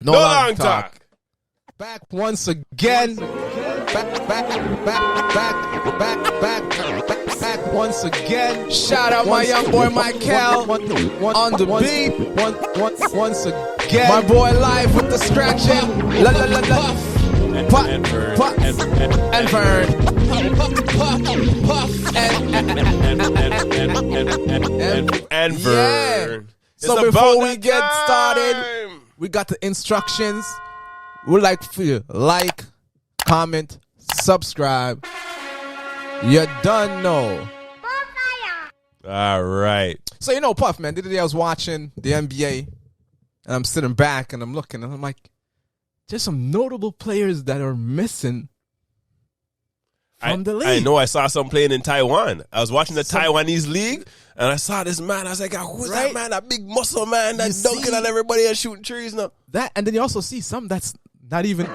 No long talk. Back once again. Back once again. Shout out my young boy Michael on the beat. Once again. My boy live with the scratching. La la la la. Puff, puff, and Vern. And Vern. So before we get started, we got the instructions. We'd like for you to like, comment, subscribe. You done know. All right. So, you know, Puff, man, the other day I was watching the NBA, and I'm sitting back, and I'm looking, and I'm like, there's some notable players that are missing from the league. I know I saw some playing in Taiwan. I was watching the Taiwanese league, and I saw this man. I was like, who's that man? That big muscle man that's dunking on everybody and shooting trees now. That, and then you also see some that's not even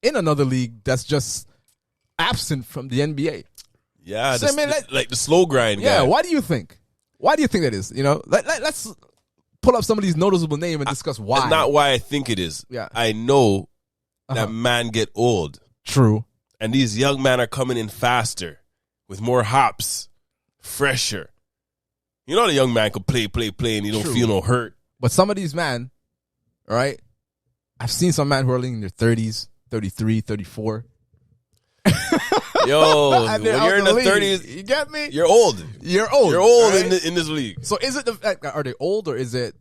in another league, that's just absent from the NBA. Yeah, so, like the slow grind guy. Yeah, why do you think? Why do you think that is? You know, let's pull up some of these noticeable names and discuss why. It's not why I think it is. Yeah. I know that man get old. True. And these young men are coming in faster, with more hops, fresher. You know the young man could play, and you don't feel no hurt. But some of these men, right? I've seen some men who are in their 30s, 33, 34. Yo, when you're in the 30s, you get me? You're old. You're old. You're old right? in this league. So is it the fact that are they old, or is it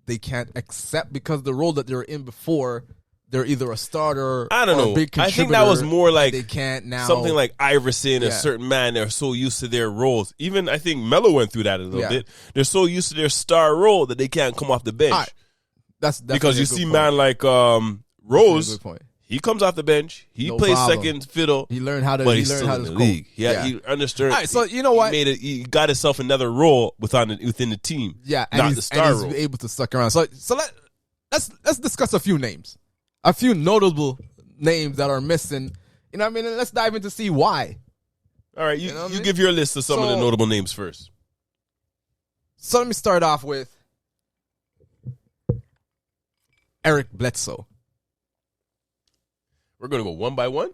they can't accept because the role that they were in before, they're either a starter I don't or know. a big contributor? I think that was more like they can't now. Something like Iverson, a certain man, they're so used to their roles. Even I think Melo went through that a little bit. They're so used to their star role that they can't come off the bench. Right. That's because you see point. man like Rose. Good point. He comes off the bench. He plays second fiddle. He learned how to. But he he's learned still how in to the league. He understood. All right, so you know what? He got himself another role within the team. Yeah, and not he's, the star and he's role. able to suck around. So let's discuss a few names, a few notable names that are missing. You know what I mean? And let's dive in to see why. All right, you give your list of some of the notable names first. So let me start off with Eric Bledsoe. We're gonna go one by one,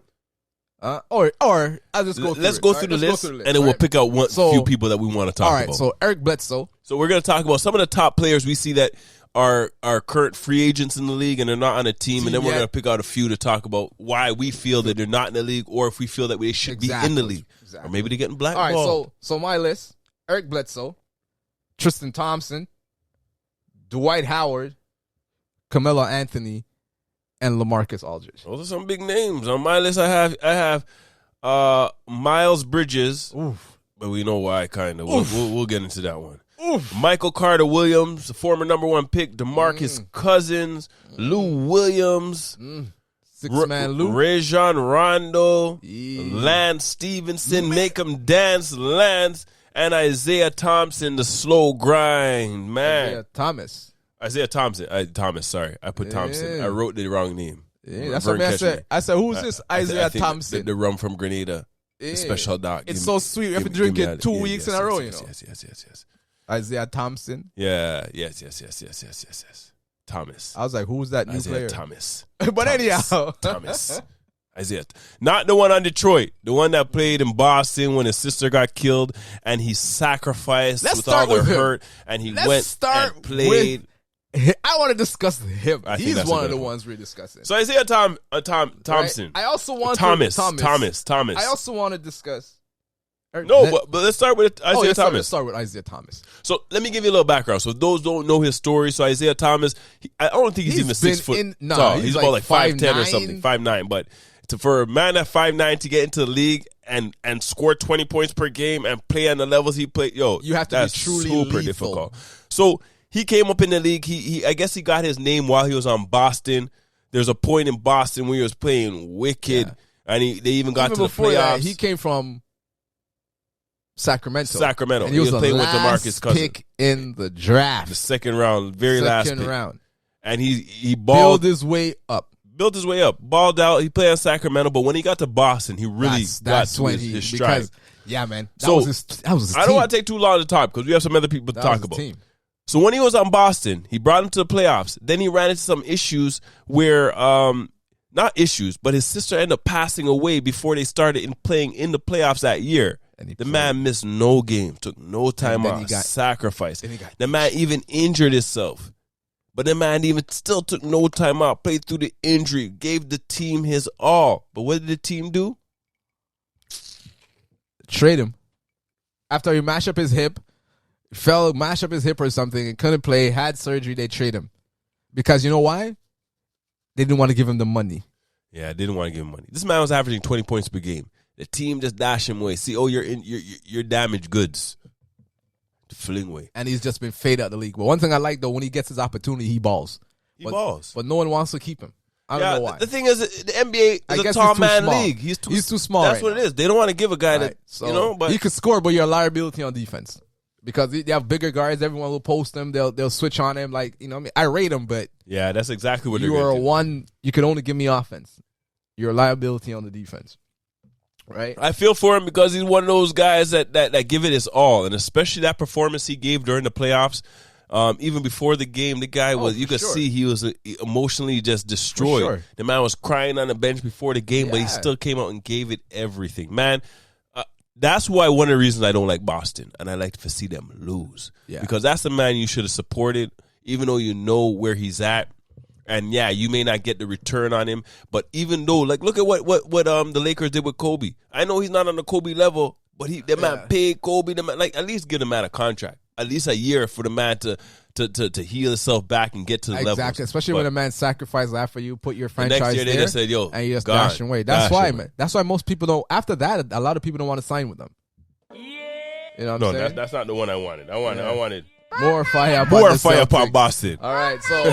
or I'll just go. Let's go through the list, and then we'll pick out few people that we want to talk about. All right, so Eric Bledsoe. So we're gonna talk about some of the top players we see that are current free agents in the league and they're not on a team, and then we're gonna pick out a few to talk about why we feel that they're not in the league, or if we feel that they should be in the league, or maybe they're getting blackballed. All right, so my list: Eric Bledsoe, Tristan Thompson, Dwight Howard, Carmelo Anthony, and LaMarcus Aldridge. Those are some big names on my list. I have Miles Bridges, but we know why. Kind of. We'll get into that one. Michael Carter Williams, the former #1 pick. DeMarcus Cousins, Lou Williams, six-man Lou, Rajon Rondo, Lance Stevenson, Make 'em Dance Lance, and Isaiah Thompson, the slow grind man. Isaiah Thompson. Sorry. I put Thompson. I wrote the wrong name. Yeah, that's what I said. I said, who's this Isaiah Thompson? The rum from Grenada. The special doc. It's so sweet. You have to drink it 2 weeks in a row, you know. Yes. Isaiah Thompson. Yeah. Yes. Thomas. I was like, who's that new Isaiah player? Thomas. But anyhow. Thomas. Isaiah. Not the one on Detroit. The one that played in Boston when his sister got killed and he sacrificed with all the hurt and he went and played. I want to discuss him. He's one of the ones we're discussing. So Isaiah Thompson. Right? I also want Thomas. I also want to discuss. But let's start with Isaiah Thomas. Let's start with Isaiah Thomas. So let me give you a little background. So those don't know his story. So Isaiah Thomas, I don't think he's even 6 foot tall. He's about like 5'10" or something, 5'9". But for a man at 5'9" to get into the league and score 20 points per game and play on the levels he played, you have to be truly super lethal. Difficult. So he came up in the league. I guess he got his name while he was on Boston. There's a point in Boston where he was playing wicked, and they even got to the playoffs. That, he came from Sacramento. And he was playing with DeMarcus Cousins. Pick in the draft. The second round, last pick. And he built his way up. Balled out. He played in Sacramento, but when he got to Boston, he really got to his stride. Yeah, man. That was his I don't want to take too long to talk because we have some other people to talk about. So when he was on Boston, he brought him to the playoffs. Then he ran into some issues where, not issues, but his sister ended up passing away before they started playing in the playoffs that year. The man missed no game, took no time off, sacrificed. The man even injured himself. But the man even still took no time out, played through the injury, gave the team his all. But what did the team do? Trade him. After he mashed up his hip, mashed up his hip or something and couldn't play, had surgery, they trade him. Because you know why? They didn't want to give him the money. Yeah, they didn't want to give him money. This man was averaging 20 points per game. The team just dashed him away. See, you're damaged goods. To fling away. And he's just been faded out the league. But one thing I like, though, when he gets his opportunity, he balls. But no one wants to keep him. I don't know why. The thing is, the NBA is a tall man league. He's too small. That's what it is. They don't want to give a guy that, but he could score, but you're a liability on defense. Because they have bigger guards, everyone will post him. They'll switch on him. Like, you know what I mean? I rate him, but yeah, that's exactly what you are one. You can only give me offense. You're a liability on the defense. Right, I feel for him because he's one of those guys that give it his all, and especially that performance he gave during the playoffs. Even before the game, the guy was, you could see he was emotionally just destroyed. Sure. The man was crying on the bench before the game, but he still came out and gave it everything. Man, that's why one of the reasons I don't like Boston, and I like to see them lose. Yeah. Because that's the man you should have supported, even though you know where he's at. And yeah, you may not get the return on him, but even though, like, look at what the Lakers did with Kobe. I know he's not on the Kobe level, but the man paid Kobe. The man, like, at least give the man a contract, at least a year for the man to heal himself back and get to the level. Exactly, especially when a man sacrificed that for you, put your franchise the next year there, they just said, "Yo," and you just dash away. That's why, man. That's why most people don't. After that, a lot of people don't want to sign with them. Yeah, you know what I'm saying? That's not the one I wanted. I wanted. More fire upon Boston. All right, so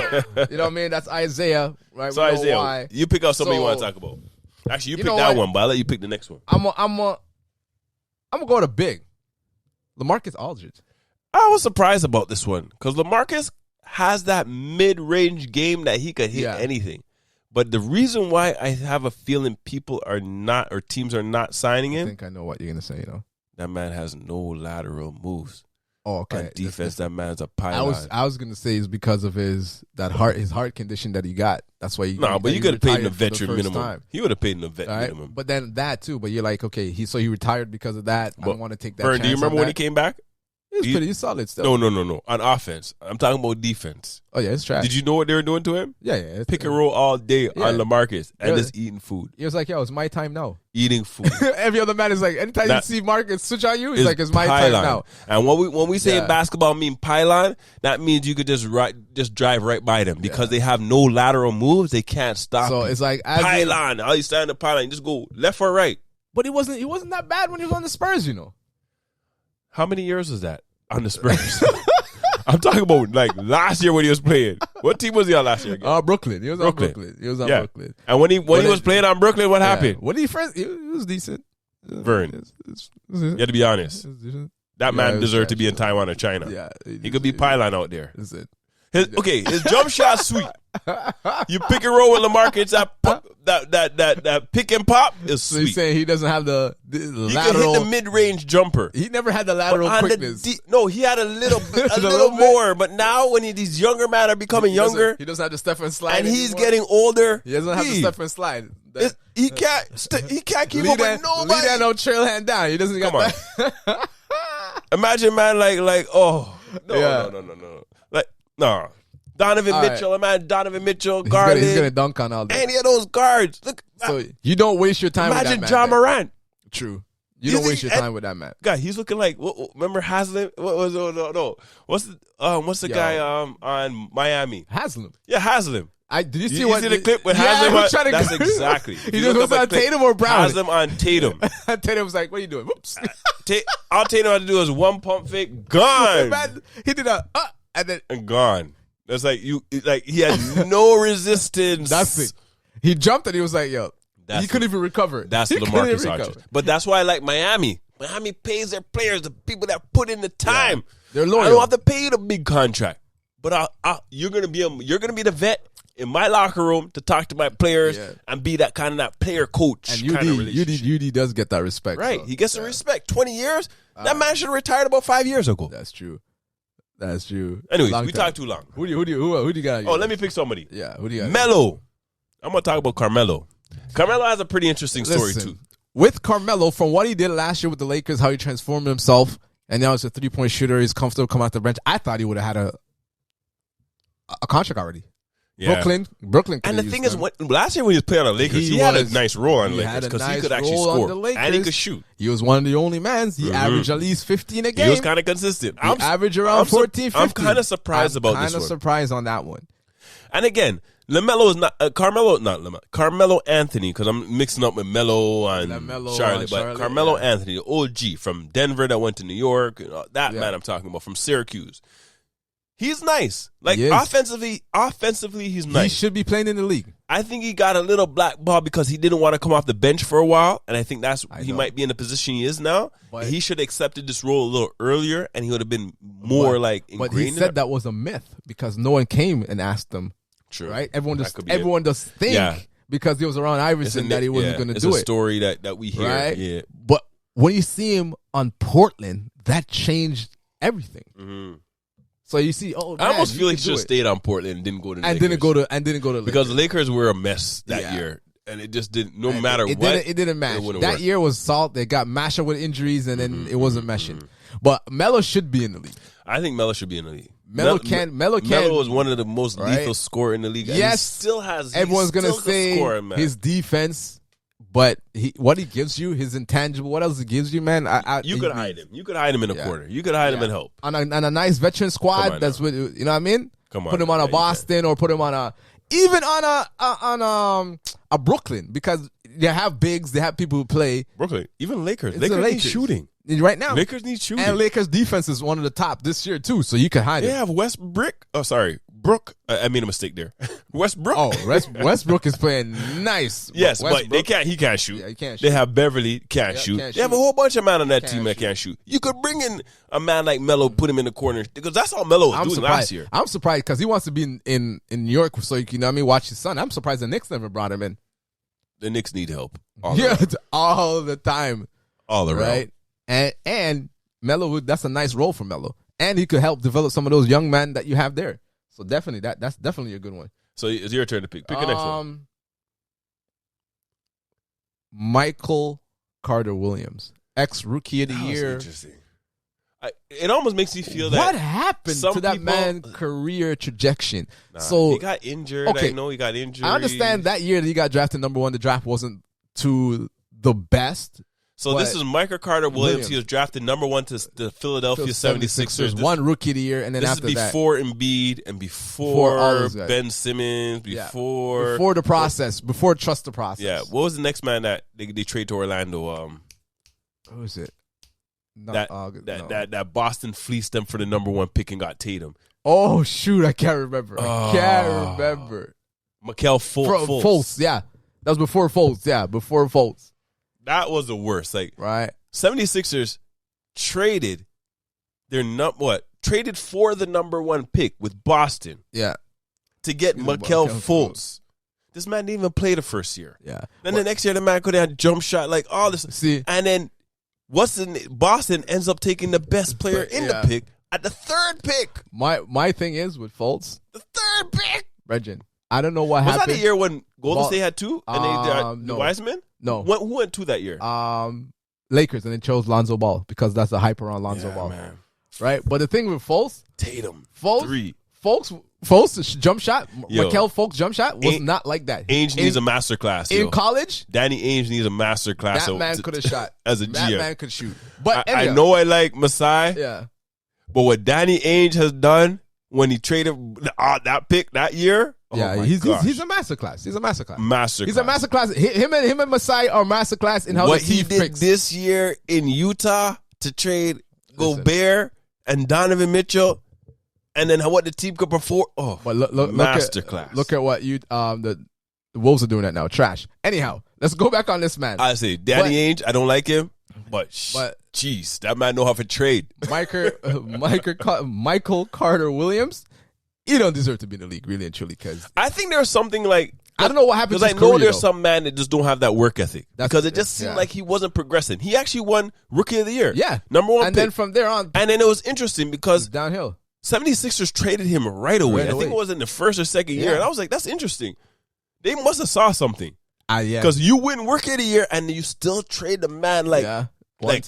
you know what I mean? That's Isaiah, right? So Isaiah, you pick out something you want to talk about. Actually, you pick that one, but I'll let you pick the next one. I'm gonna go to big. LaMarcus Aldridge. I was surprised about this one because LaMarcus has that mid-range game that he could hit anything. But the reason why I have a feeling people are not, or teams are not signing him. I think I know what you're gonna say. That man has no lateral moves. Oh, okay. On defense, that man's a pylon. I was gonna say it's because of his heart condition that he got. That's why. But you could have paid him the veteran minimum. He would have paid him the vet minimum. But then that too. But you're like, okay, he retired because of that. I don't want to take that. Vern, chance do you remember when he came back? He was pretty solid still. No. On offense, I'm talking about defense. Oh yeah, it's trash. Did you know what they were doing to him? Yeah. Pick and roll all day on LaMarcus and just eating food. He was like, "Yo, it's my time now." Eating food. Every other man is like, anytime you see Marcus switch on you, he's like, "It's my time now." And when we say in basketball mean pylon, that means you could just drive right by them because they have no lateral moves. They can't stop. So it's like pylon. All you stand in the pylon, you just go left or right. But he wasn't that bad when he was on the Spurs, you know. How many years was that on the Spurs? I'm talking about like last year when he was playing. What team was he on last year again? Brooklyn. He was on Brooklyn. Brooklyn. And when he was playing on Brooklyn, what happened? When he first, he was decent. Vern, you have to be honest. That man deserved to be in Taiwan or China. Yeah, he could be pylon out there. His jump shot sweet. You pick and roll with LaMarcus. That pick and pop is sweet. So you're saying he doesn't have the lateral. He can hit the mid-range jumper. He never had the lateral quickness. No, he had a little bit, a little more. But now when these younger men are becoming younger, he doesn't have the step and slide. And he's getting older. He doesn't have the step and slide. He can't keep up with nobody. Lead that no trail hand down. He doesn't got that. Imagine, man, like no. Like, no. Donovan Mitchell, Donovan Mitchell, Garland. He's going to dunk on all that. Any of those guards. Look, so you don't waste your time with that man. Imagine John Morant. True. You don't waste your time with that man. God, he's looking like, remember Haslam? What was, no. What's the guy on Miami? Haslam. Yeah, Haslam. Did you see the clip with Haslam? That's exactly. He was on Tatum or Brown? Haslam on Tatum. Tatum was like, what are you doing? Whoops. All Tatum had to do was one pump fake, gone. He did and gone. That's like he had no resistance. That's it. He jumped and he was like, yo. He couldn't even recover. That's LaMarcus Aldridge. But that's why I like Miami. Miami pays their players, the people that put in the time. Yeah, they're loyal. I don't have to pay you the big contract. But you're gonna be the vet in my locker room to talk to my players and be that kind of that player coach. And UD does get that respect. Right. So, he gets the respect. 20 years? That man should have retired about 5 years ago. That's true. That's true. Anyways, we talked too long. Who do you got? Oh, let me pick somebody. Yeah, who do you got? Melo. I'm gonna talk about Carmelo. Carmelo has a pretty interesting story too. With Carmelo, from what he did last year with the Lakers, how he transformed himself, and now he's a 3-point shooter. He's comfortable coming off the bench. I thought he would have had a contract already. Yeah. Brooklyn. And the thing is, last year when he was playing on the Lakers, he had a nice role on the Lakers because he could actually score and he could shoot. He was one of the only mans. He averaged at least 15 a game. He was kind of consistent. He averaged around 14, 15. I'm kind of surprised about this one. Kind of surprised on that one. And again, LaMelo is not Carmelo Anthony, because I'm mixing up with Melo and Charlotte, but Carmelo Anthony, the OG from Denver that went to New York, that man I'm talking about from Syracuse. He's nice. Like offensively, he's nice. He should be playing in the league. I think he got a little blackball because he didn't want to come off the bench for a while, and I think he might be in the position he is now. But he should have accepted this role a little earlier, and he would have been more ingrained. But he said that was a myth because no one came and asked him. True. Right? Everyone just think because he was around Iverson that he wasn't going to do it. It's a story that we hear. Right? Yeah. But when you see him on Portland, that changed everything. Mm-hmm. So you see, I almost feel like he should have stayed on Portland and didn't go to the Lakers. Didn't go to because the Lakers were a mess that year, and it just didn't. No matter what, it didn't match. That year was salt. They got mashed up with injuries, and then it wasn't meshing. But Melo should be in the league. I think Melo should be in the league. Melo is one of the most lethal scorers in the league. Yes, still has. Everyone's gonna say his defense. But what he gives you, his intangible, what else he gives you, man? You could hide him. You could hide him in a corner. You could hide him and help. On a nice veteran squad, that's what, you know what I mean? Put him on a Boston or put him on a Brooklyn, because they have bigs, they have people who play. Brooklyn, even Lakers. Lakers need shooting. Right now. Lakers need shooting. And Lakers defense is one of the top this year too, so you can hide it. They have Westbrook. Oh, sorry. Brooke. I made a mistake there. Westbrook. Oh, Westbrook is playing nice. Yes, but he can't shoot. Yeah, he can't shoot. They have Beverly, can't shoot. They have a whole bunch of men on that team that can't shoot. You could bring in a man like Melo, put him in the corner, because that's all Melo was doing last year. I'm surprised because he wants to be in New York so you can, watch his son. I'm surprised the Knicks never brought him in. The Knicks need help. All the time. All around. Right? And Melo, that's a nice role for Melo. And he could help develop some of those young men that you have there. So definitely, that's definitely a good one. So it's your turn to pick. Pick the next one. Michael Carter-Williams, ex-Rookie of the Year. Interesting. It almost makes you feel that what happened to that man's career trajectory. So he got injured. Okay, I know he got injured. I understand that year that he got drafted number 1. The draft wasn't to the best. So this is Michael Carter-Williams. He was drafted number 1 to the Philadelphia 76ers. One Rookie of the Year, and then after that. This is before Embiid and before Ben Simmons, before the process, before trust the process. Yeah. What was the next man that they trade to Orlando? Who is it? That Boston fleeced them for the number 1 pick and got Tatum. Oh, shoot. I can't remember. Markelle Fultz. Yeah. That was before Fultz. Yeah, before Fultz. That was the worst. Like, right. 76ers traded traded for the number 1 pick with Boston. Yeah. To get Markelle Fultz. This man didn't even play the first year. Yeah. Then the next year, the man could have had jump shot, like all this. See. And then Boston ends up taking the best player in the pick at the 3rd pick. My thing is with Fultz. The 3rd pick. Regin, I don't know what happened. Was that the year when Golden State had 2? And the Wiseman? No. Who went 2 that year? Lakers, and they chose Lonzo Ball because that's the hype around Lonzo Ball. Man. Right? But the thing with Fultz, Tatum, 3. Fultz jump shot, Markelle Fultz jump shot was not like that. Ainge needs a master class. In college, Danny Ainge needs a master class. That man could have shot. As a GM. That man could shoot. But I know I like Masai. Yeah. But what Danny Ainge has done when he traded that pick that year, he's a masterclass. He's a masterclass. He's a masterclass. Him and Masai are masterclass in how what he did this year in Utah to trade Gobert and Donovan Mitchell, and then what the team could perform. Oh, but masterclass. Look at what the Wolves are doing that now. Trash. Anyhow, let's go back on this man. I say Danny Ainge. I don't like him, but jeez, that man know how to trade. Michael Carter-Williams. You don't deserve to be in the league, really and truly, because I think there's something like I don't know what happened. Because I know there's some man that just don't have that work ethic. Because it just seemed like he wasn't progressing. He actually won Rookie of the Year. Yeah, number 1 and pick. then from there on, and then it was interesting because downhill. 76ers traded him right away. I think it was in the first or second year. And I was like, that's interesting. They must have saw something. Because you win rookie of the year and you still trade the man like quick.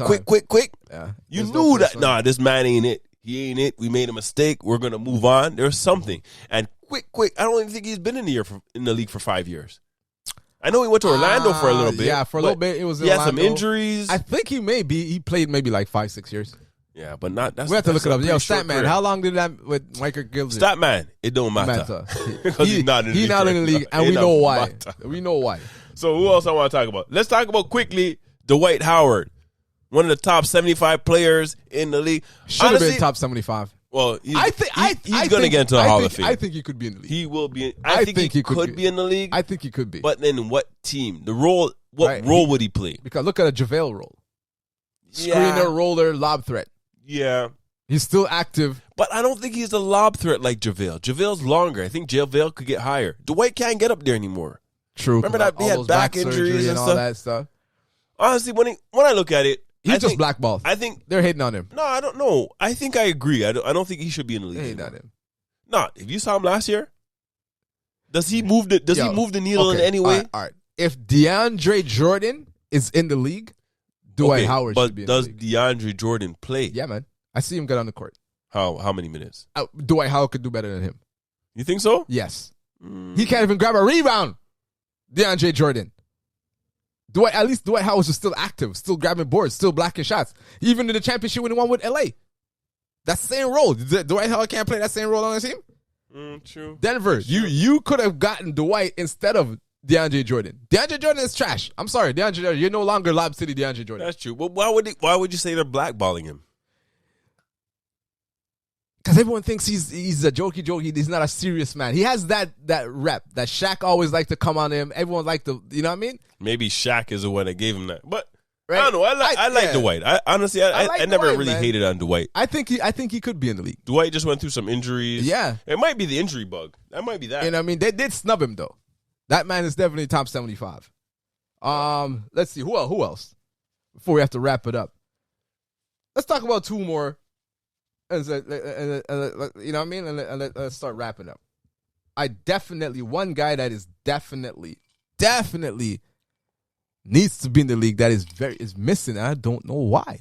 Yeah. You knew that, this man ain't it. He ain't it. We made a mistake. We're going to move on. There's something. And quick. I don't even think he's been in the league for 5 years. I know he went to Orlando for a little bit. Yeah, for a little bit. It was he had some injuries. I think he played maybe like 5-6 years. Yeah, but not. We have to look it up. Yo, Statman, how long did that with Michael Gilbert? Statman, it don't matter. Because he's not in the league. He's not in the league, and we know why. We know why. So who else I want to talk about? Let's talk about quickly Dwight Howard, one of the top 75 players in the league. Should have been top 75. Well, he's going to get into the Hall of Fame. I think he could be in the league. He will be. I think he could be in the league. I think he could be. But then what team? The role? What role would he play? Because look at a JaVale role. Screener, roller, lob threat. Yeah. He's still active. But I don't think he's a lob threat like JaVale. JaVale's longer. I think JaVale could get higher. Dwight can't get up there anymore. True. Remember that he had back injuries and all that stuff. Honestly, when I look at it, he's just blackballed. I think they're hating on him. No, I don't know. I think I agree. I don't think he should be in the league. They're hating on him. No, if you saw him last year, does he move the needle in any way? All right. If DeAndre Jordan is in the league, Dwight Howard should be in the league. But does DeAndre Jordan play? Yeah, man. I see him get on the court. How many minutes? Dwight Howard could do better than him. You think so? Yes. He can't even grab a rebound. DeAndre Jordan. Dwight Howard is still active, still grabbing boards, still blocking shots. Even in the championship when he won with LA. That's the same role. Dwight Howard can't play that same role on the team? True. Denver, you could have gotten Dwight instead of DeAndre Jordan. DeAndre Jordan is trash. I'm sorry, DeAndre Jordan. You're no longer Lob City DeAndre Jordan. That's true. But why would you say they're blackballing him? Because everyone thinks he's a jokey. He's not a serious man. He has that rep that Shaq always liked to come on him. Everyone liked to, you know what I mean? Maybe Shaq is the one that gave him that. But right? I don't know. I like Dwight. Honestly, I never really hated on Dwight. I think he could be in the league. Dwight just went through some injuries. Yeah. It might be the injury bug. That might be that. You know what I mean? They did snub him, though. That man is definitely top 75. Let's see. Who else? Before we have to wrap it up. Let's talk about two more. You know what I mean? And let's start wrapping up. One guy that is definitely needs to be in the league that is missing. I don't know why.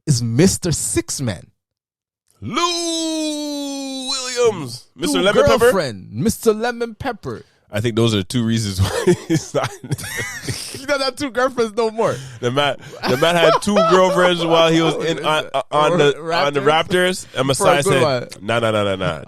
Is Mr. Six Man. Lou Williams. Mr. Lemon Pepper? Mr. Lemon Pepper. I think those are the two reasons why he's not. He doesn't have two girlfriends no more. The man had two girlfriends while he was on the Raptors. And Masai said, "Nah.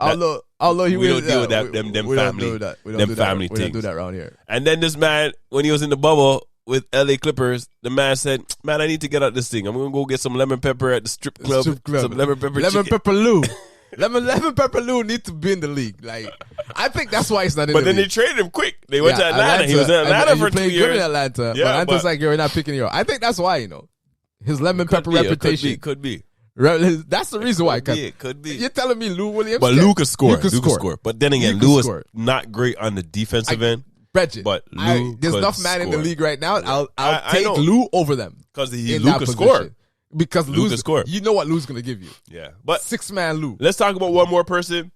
Although we don't deal with that. Them family. Them family things. We don't do that around here." And then this man, when he was in the bubble with LA Clippers, the man said, "Man, I need to get out this thing. I'm gonna go get some lemon pepper at the strip club. Some lemon pepper Lou." Lemon Pepper Lou needs to be in the league. Like, I think that's why he's not in the league. But then they traded him quick. They went to Atlanta. He was in Atlanta for 2 years. Good in Atlanta. Yeah, but Atlanta's like, you're not picking you up. I think that's why, his lemon pepper reputation. Could be. That's the reason why. It could be. You're telling me Lou Williams? But Lou could score. But then again, Lou is not great on the defensive end. Bridget, but Lou there's enough man in the league right now. I'll take Lou over them. Because Lou could score. Because Lou can score. You know what Lou's going to give you. Yeah. But 6-man Lou. Let's talk about one more person.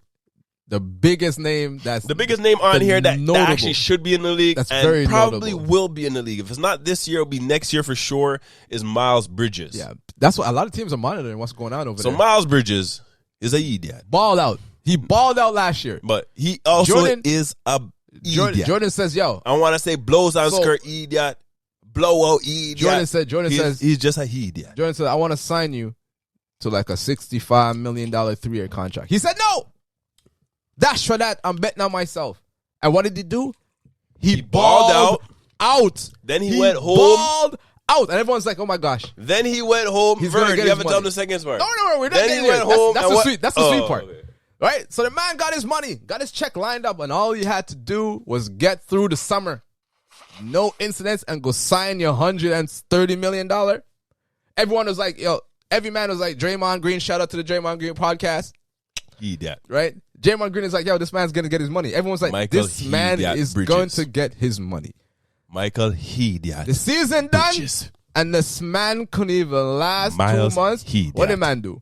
The biggest name on here that actually should be in the league that's and very probably notable. Will be in the league. If it's not this year, it'll be next year for sure, is Miles Bridges. Yeah. That's what a lot of teams are monitoring what's going on over there. So Miles Bridges is a idiot. Balled out. He balled out last year. But he also is a idiot. Jordan says, yo. I want to say blows out skirt idiot. Blowout idiot. Jordan says he's just a idiot. Jordan said, I want to sign you to like a $65 million 3-year contract. He said no. Dash for that. I'm betting on myself. And what did he do? He balled out. Then he went home. Balled out. And everyone's like, oh my gosh. Then he went home. Vern, you haven't told the second part. No, we're not then he went home. That's the sweet part. Okay. Right? So the man got his money, got his check lined up, and all he had to do was get through the summer. No incidents and go sign your $130 million. Everyone was like, every man was like, Draymond Green, shout out to the Draymond Green podcast. Right? Draymond Green is like, this man's going to get his money. Everyone's like, this man is going to get his money. Michael Hediat. The season done, and this man couldn't even last 2 months. What did man do?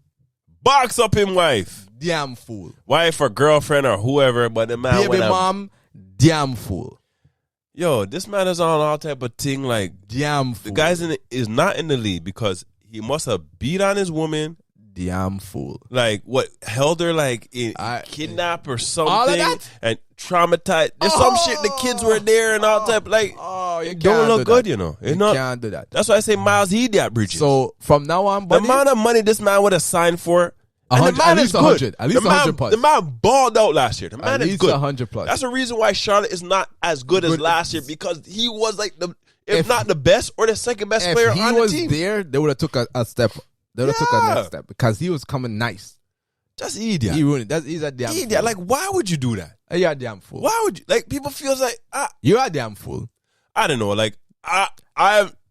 Box up him wife. damn fool. Wife or girlfriend or whoever, but the man baby mom, damn fool. Yo, this man is on all type of thing like damn fool. The guy's is not in the league because he must have beat on his woman. Damn fool. Like what held her like kidnap or something all of that? And traumatized. There's some shit the kids were there and all type like you don't look good, you know. You can't do that. That's why I say Miles he that bridges. So from now on, buddy, the amount of money this man would have signed for. At least 100. At least 100 plus. The man balled out last year. The man is good. 100 plus. That's the reason why Charlotte is not as good as last year because he was like if not the best or the second best player on the team. If he was there, they would have took a step. They would have took a next step because he was coming nice. That's idiot. He's a damn idiot. fool. Like, why would you do that? You're a damn fool. Why would you? Like, people feels like you're a damn fool. I don't know. Like, my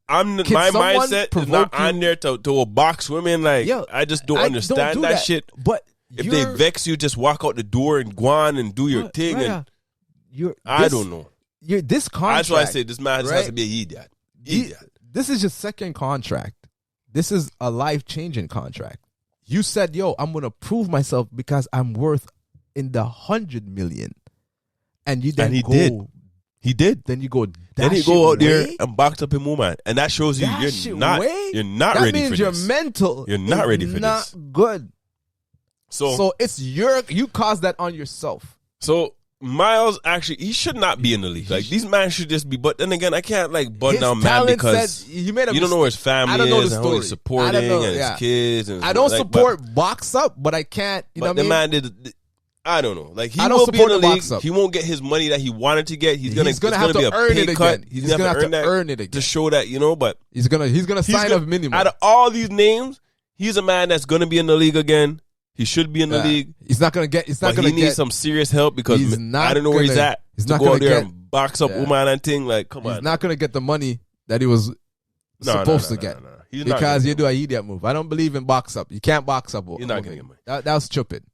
mindset is not on there to box women. Like, I just don't understand that shit. But if they vex you, just walk out the door and go on and do your thing. And I don't know. This contract. That's why I say this man just has to be an idiot. This is your second contract. This is a life-changing contract. You said, yo, I'm going to prove myself because I'm worth in the 100 million. And you then did. He did. Then you go, then he go out there and box up him woman. And that shows you you're not ready for this. That means your mental you're not ready for not this. good. So it's you caused that on yourself. So Miles actually he should not be in the league. Like these men should just be. But then again, I can't like button down man because you don't know where his family is and who he's supporting and his kids. And I don't support box up, but I can't. You know what I mean? Man did. I don't know. Like he will be in the league. He won't get his money that he wanted to get. He's gonna have to earn it again. He's gonna have to earn it again to show that But he's gonna sign a minimum. Out of all these names, he's a man that's gonna be in the league again. He should be in the league. He's not gonna get. He needs some serious help because I don't know where he's at. He's not going to go out there and box up woman and thing. Like, come on. He's not gonna get the money that he was supposed to get because you do an idiot move. I don't believe in box up. You can't box up. You're not gonna get money. That was stupid.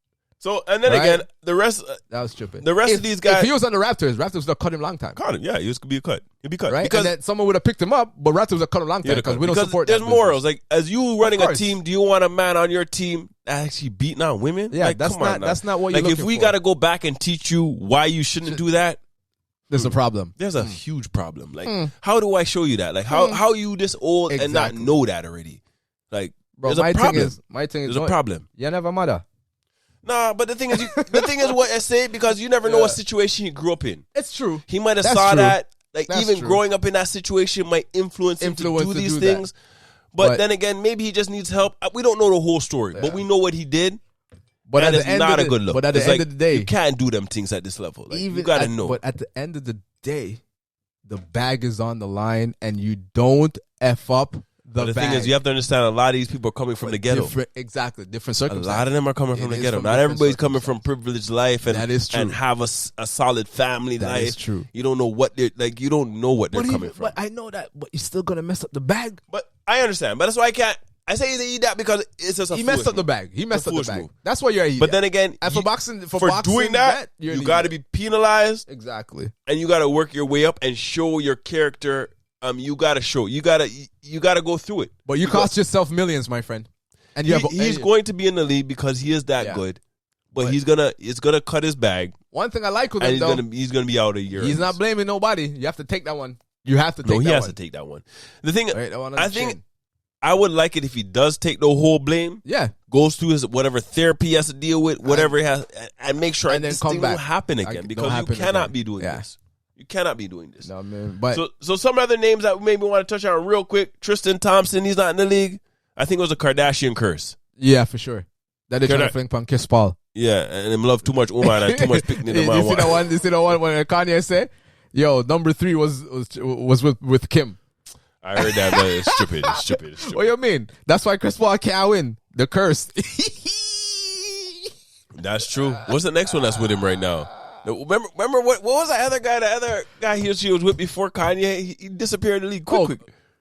So and then again, the rest that was stupid. The rest of these guys, if he was on the Raptors would have cut him long time. Caught him, yeah, he was gonna be a cut. He'd be cut, right? Because then someone would have picked him up, but Raptors would have cut him long time because we don't support. There's morals. Like as you running a team, do you want a man on your team actually beating on women? Yeah, like, that's not what you're like. If we got to go back and teach you why you shouldn't do that, there's a problem. There's a huge problem. Like, how do I show you that? Like, how you this old and not know that already? Like, bro, there's a problem. My thing is, there's a problem. You never mother. Nah, but the thing is what I say because you never know what situation he grew up in. It's true. He might have saw that. Like even growing up in that situation might influence him to do these things. But then again, maybe he just needs help. We don't know the whole story, but we know what he did. But that is not a good look. But at the end of the day, you can't do them things at this level. Like, you gotta know. But at the end of the day, the bag is on the line, and you don't F up. The thing is, you have to understand a lot of these people are coming from the ghetto. Different circumstances. A lot of them are coming from the ghetto. Not everybody's coming from privileged life and that is true. And have a solid family life. That is true. You don't know what they're like. You don't know what they're coming from. But I know that. But you're still gonna mess up the bag. But I understand. But that's why I can't. I say he eat that because it's just he messed up the bag. He messed up the bag. That's why you're a But then again, and for boxing, doing that, you got to be penalized. Exactly. And you got to work your way up and show your character. You gotta show. You gotta go through it. But you cost yourself millions, my friend. And he's going to be in the league because he is that good. But it's gonna cut his bag. One thing I like with him though, he's gonna be out a year. He's not blaming nobody. You have to take that one. You have to take that one. No, he has to take that one. The thing, I think I would like it if he does take the whole blame. Yeah. Goes through his whatever therapy he has to deal with, whatever he has, and make sure this thing won't happen again because you cannot be doing this. You cannot be doing this. No, man. But so some other names that we maybe want to touch on real quick. Tristan Thompson, he's not in the league. I think it was a Kardashian curse. Yeah, for sure. That they trying to fling on Chris Paul. Yeah, and him love too much woman and too much picnic. You see the one when Kanye said, "Yo, number 3 was with Kim." I heard that, but it's stupid. It's stupid. What do you mean? That's why Chris Paul can't win. The curse. That's true. What's the next one that's with him right now? Remember what was that other guy? The other guy he was with before Kanye, he disappeared in the league quick.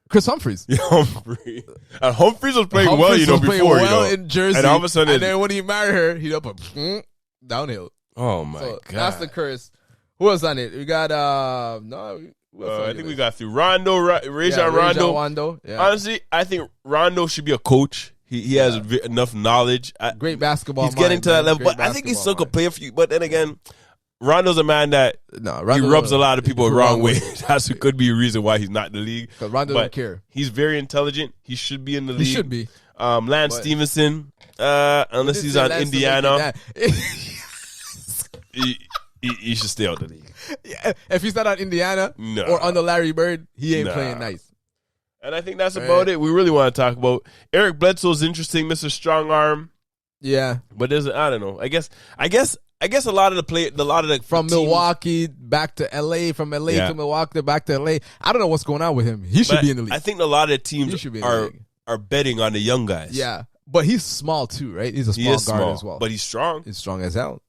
Chris Humphries. Yeah, Humphries. And Humphries was playing before, in Jersey. And all of a sudden, and then when he married her, he up downhill. Oh my god, that's the curse. Who was on it? We got I think we got through Rondo, Rajon Rondo. Yeah. Honestly, I think Rondo should be a coach. He has enough knowledge. Great basketball. He's getting to that level, but I think he still could play for you. But then again, Rondo's a man that he rubs a lot of people the wrong way. That could be a reason why he's not in the league. Because Rondo doesn't care. He's very intelligent. He should be in the league. He should be. Lance Stevenson, unless he's on Indiana, he should stay out of the league. Yeah, if he's not on Indiana or under Larry Bird, he ain't playing nice. And I think that's about it. We really want to talk about Eric Bledsoe's interesting, Mr. Strong Arm. Yeah, but I don't know. I guess a lot of the from teams, Milwaukee back to LA, from LA to Milwaukee back to LA. I don't know what's going on with him. He should be in the league. I think a lot of the teams are betting on the young guys. Yeah, but he's small too, right? He's a small guard as well. But he's strong. He's strong as hell.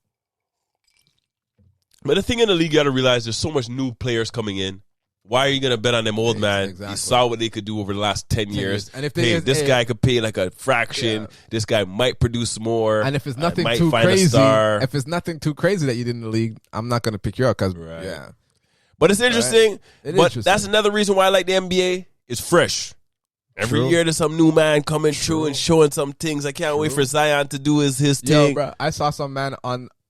But the thing in the league, you got to realize there's so much new players coming in. Why are you going to bet on them old man? Exactly. You saw what they could do over the last 10 years. And if this guy could pay like a fraction, this guy might produce more. And if it's nothing too crazy, if it's nothing too crazy that you did in the league, I'm not going to pick you up because But it's interesting. Right. That's another reason why I like the NBA. It's fresh. Every year there's some new man coming through and showing some things. I can't wait for Zion to do his thing. Yo, bro, I saw some man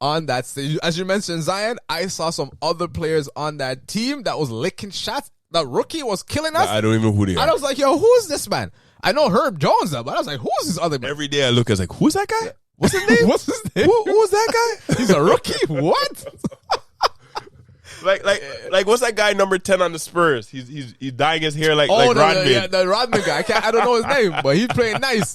on that stage. As you mentioned, Zion, I saw some other players on that team that was licking shots. The rookie was killing us. I don't even know who they are. And I was like, yo, who's this man? I know Herb Jones, but I was like, who's this other man? Every day I look, I was like, who's that guy? What's his name? What's his name? Who's that guy? He's a rookie? What? Like what's that guy number 10 on the Spurs? He's dyeing his hair like Rodman. Yeah, the Rodman guy. I don't know his name, but he's playing nice.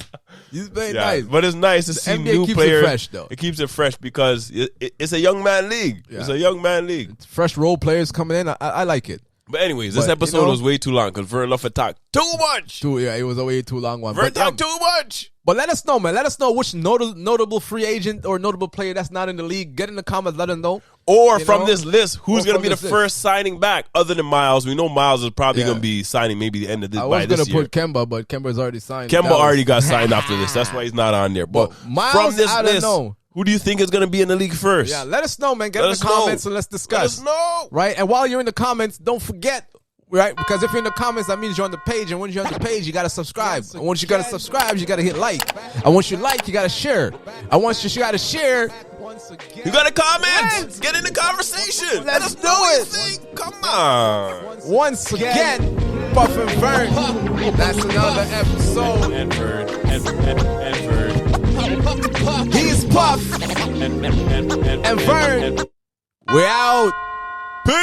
He's playing nice. But it's nice to see NBA new keeps players. It fresh, though. It keeps it fresh because it's a young man league. Yeah. It's a young man league. It's fresh role players coming in. I like it. But anyways, this episode was way too long because Vern Love talked too much. It was a way too long one. Vern talked too much. But let us know, man. Let us know which notable free agent or notable player that's not in the league. Get in the comments. Let us know. Or from this list, who's going to be the first signing back other than Miles? We know Miles is probably going to be signing maybe the end of this year. I was going to put Kemba, but Kemba's already signed. Kemba already got signed after this. That's why he's not on there. But Miles, from this I don't know. Who do you think is going to be in the league first? Yeah, let us know, man. Get in the comments and let's discuss. Let us know. Right? And while you're in the comments, don't forget, right? Because if you're in the comments, that means you're on the page. And once you're on the page, you got to subscribe. And once you got to subscribe, you got to hit like. And once you like, you got to share. And once you got to share, you got to comment. Get in the conversation. Let us know what you think. Come on. Once again, Puff and Vern. That's another episode. And Vern. And Vern. He's Puff. And Vern. We're out. Peace.